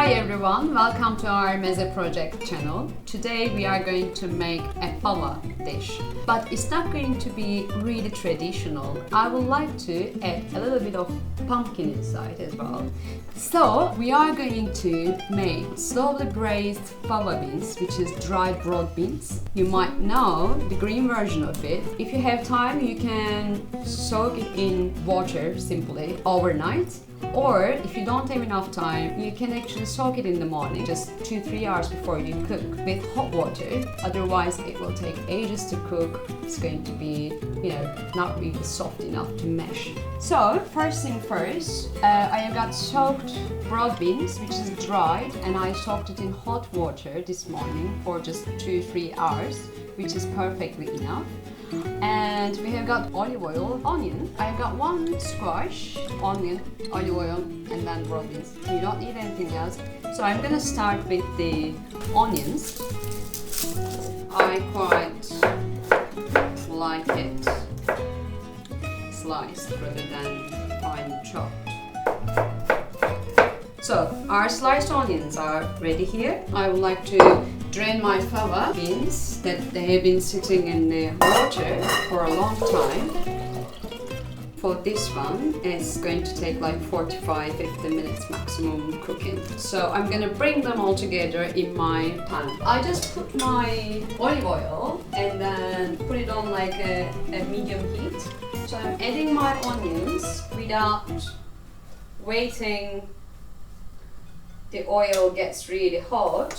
Hi everyone, welcome to our Mezze Project channel. Today we are going to make a fava dish, but it's not going to be really traditional. I would like to add a little bit of pumpkin inside as well. So we are going to make slowly braised fava beans, which is dried broad beans. You might know the green version of it. If you have time, you can soak it in water simply overnight. Or if you don't have enough time, you can actually soak it in the morning, just 2-3 hours before you cook with hot water. Otherwise, it will take ages to cook. It's going to be, not really soft enough to mash. So, first thing first, I have got soaked broad beans, which is dried, and I soaked it in hot water this morning for just 2-3 hours, which is perfectly enough. And we have got olive oil, onion. I have got one squash, onion, olive oil, and then broad beans. You don't need anything else. So I'm gonna start with the onions. I quite like it sliced rather than fine chopped. So our sliced onions are ready here. I would like to drain my fava beans that they have been sitting in the water for a long time. For this one, it's going to take like 45-50 minutes maximum cooking. So I'm gonna bring them all together in my pan. I just put my olive oil and then put it on like a medium heat. So I'm adding my onions without waiting the oil gets really hot.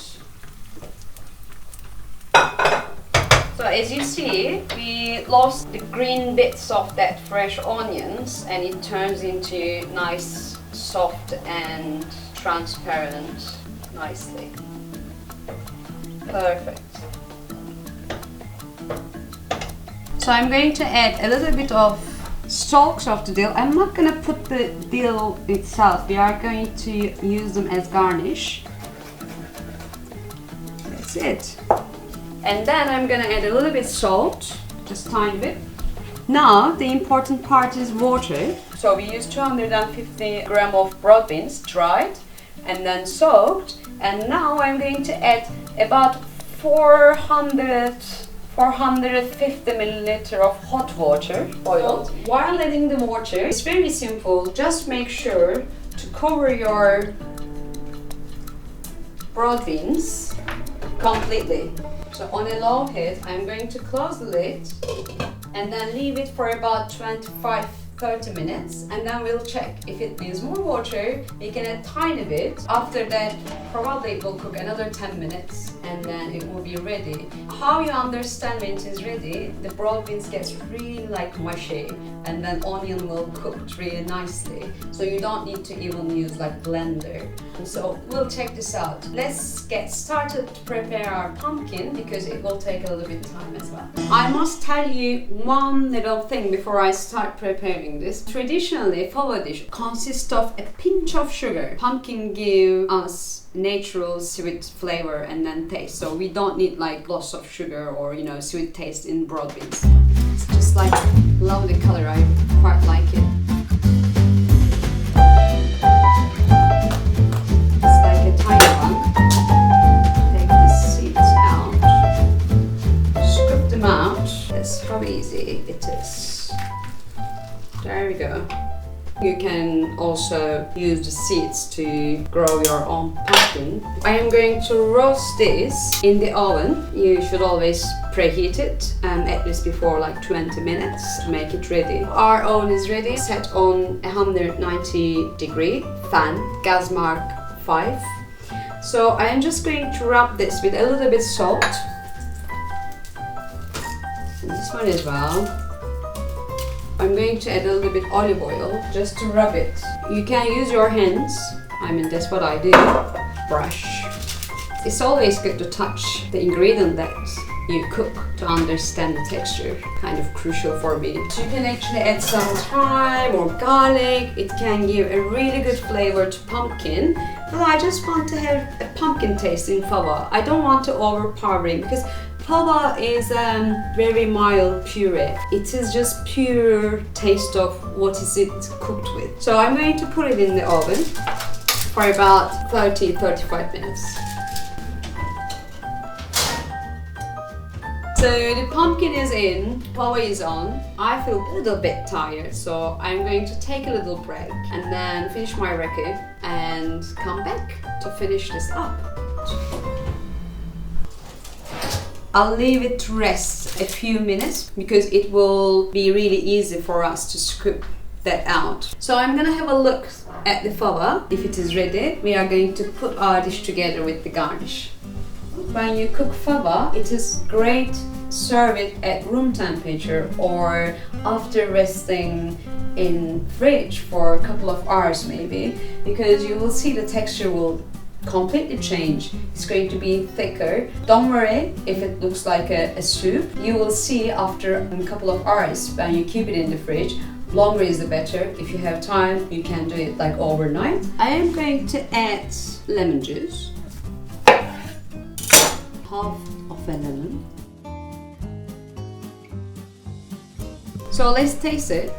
So as you see, we lost the green bits of that fresh onions and it turns into nice, soft and transparent nicely. Perfect. So I'm going to add a little bit of stalks of the dill. I'm not going to put the dill itself. We are going to use them as garnish. That's it. And then I'm gonna add a little bit salt, just tiny bit. Now the important part is water. So we use 250 grams of broad beans, dried and then soaked. And now I'm going to add about 450 milliliter of hot water, oil. While adding the water, it's very simple. Just make sure to cover your broad beans completely. So on a low heat, I'm going to close the lid and then leave it for about 25-30 minutes, and then we'll check. If it needs more water, we can add tiny bit. After that, probably it will cook another 10 minutes and then it will be ready. How you understand when it is ready, the broad beans gets really like mushy and then onion will cook really nicely. So you don't need to even use like blender. So we'll check this out. Let's get started to prepare our pumpkin because it will take a little bit of time as well. I must tell you one little thing before I start preparing this. Traditionally, fava dish consists of a pinch of sugar. Pumpkin give us natural sweet flavor and then taste. So we don't need like lots of sugar or sweet taste in broad beans. It's just like lovely color. I quite like it. It's like a tiny one. Take the seeds out. Scoop them out. That's how easy it is. There we go. You can also use the seeds to grow your own pumpkin. I am going to roast this in the oven. You should always preheat it at least before like 20 minutes to make it ready. Our oven is ready, set on 190-degree fan, gas mark 5. So I am just going to rub this with a little bit salt. And this one as well. I'm going to add a little bit olive oil just to rub it. You can use your hands. That's what I do. Brush. It's always good to touch the ingredient that you cook to understand the texture. Kind of crucial for me. So you can actually add some thyme or garlic. It can give a really good flavor to pumpkin. But I just want to have a pumpkin taste in fava. I don't want to overpowering because fava is very mild puree. It is just pure taste of what is it cooked with. So I'm going to put it in the oven for about 30-35 minutes. So the pumpkin is in, fava is on. I feel a little bit tired, so I'm going to take a little break and then finish my recce and come back to finish this up. I'll leave it to rest a few minutes because it will be really easy for us to scoop that out. So I'm gonna have a look at the fava. If it is ready, we are going to put our dish together with the garnish. When you cook fava, it is great serve it at room temperature or after resting in fridge for a couple of hours maybe, because you will see the texture will completely change. It's going to be thicker. Don't worry if it looks like a soup. You will see after a couple of hours when you keep it in the fridge. Longer is the better. If you have time, you can do it like overnight. I am going to add lemon juice. Half of a lemon. So let's taste it.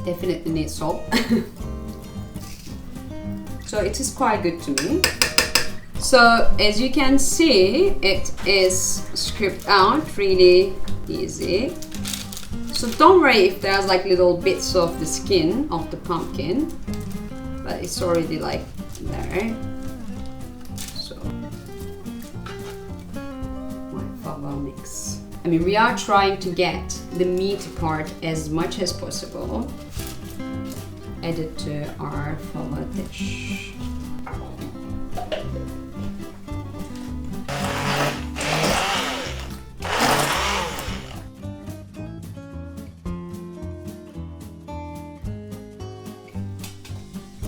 Definitely needs salt. So it is quite good to me. So as you can see, it is scooped out really easy. So don't worry if there's like little bits of the skin of the pumpkin, but it's already like there. So my fava mix. I mean, we are trying to get the meaty part as much as possible added to our fava dish.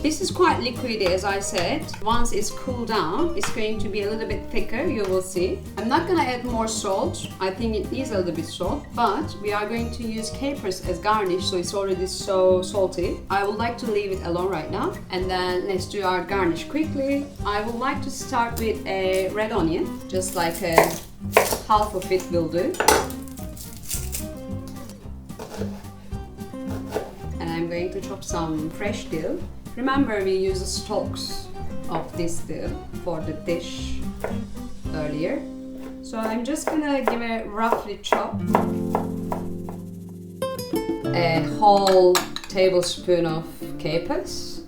This is quite liquidy, as I said. Once it's cooled down, it's going to be a little bit thicker, you will see. I'm not gonna add more salt. I think it needs a little bit salt, but we are going to use capers as garnish, so it's already so salty. I would like to leave it alone right now, and then let's do our garnish quickly. I would like to start with a red onion, just like a half of it will do. And I'm going to chop some fresh dill. Remember, we use the stalks of this dill for the dish earlier. So I'm just gonna give a roughly chop. A whole tablespoon of capers.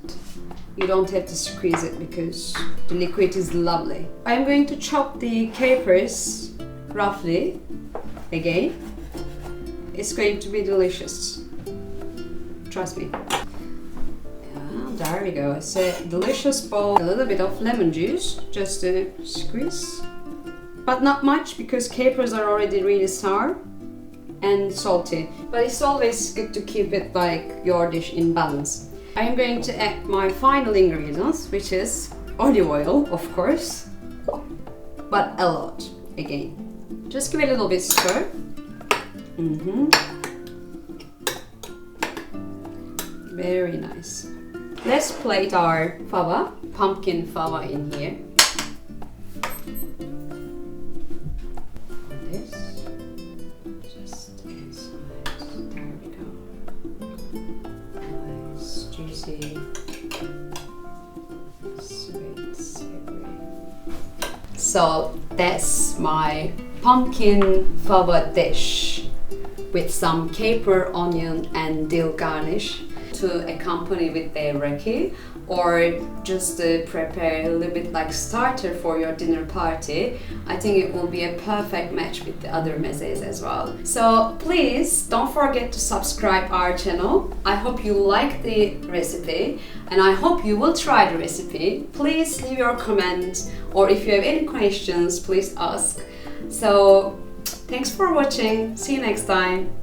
You don't have to squeeze it because the liquid is lovely. I'm going to chop the capers roughly again. It's going to be delicious. Trust me. There we go. It's a delicious bowl. A little bit of lemon juice, just to squeeze. But not much because capers are already really sour and salty. But it's always good to keep it like your dish in balance. I am going to add my final ingredients, which is olive oil, of course. But a lot, again. Just give it a little bit stir. Very nice. Let's plate our fava, pumpkin fava in here. This, just inside, there we go. Nice, juicy, sweet, savory. So that's my pumpkin fava dish with some caper, onion and dill garnish to accompany with the raki, or just to prepare a little bit like starter for your dinner party. I think it will be a perfect match with the other mezzes as well. So please don't forget to subscribe our channel. I hope you like the recipe and I hope you will try the recipe. Please leave your comments, or if you have any questions, please ask. So thanks for watching. See you next time.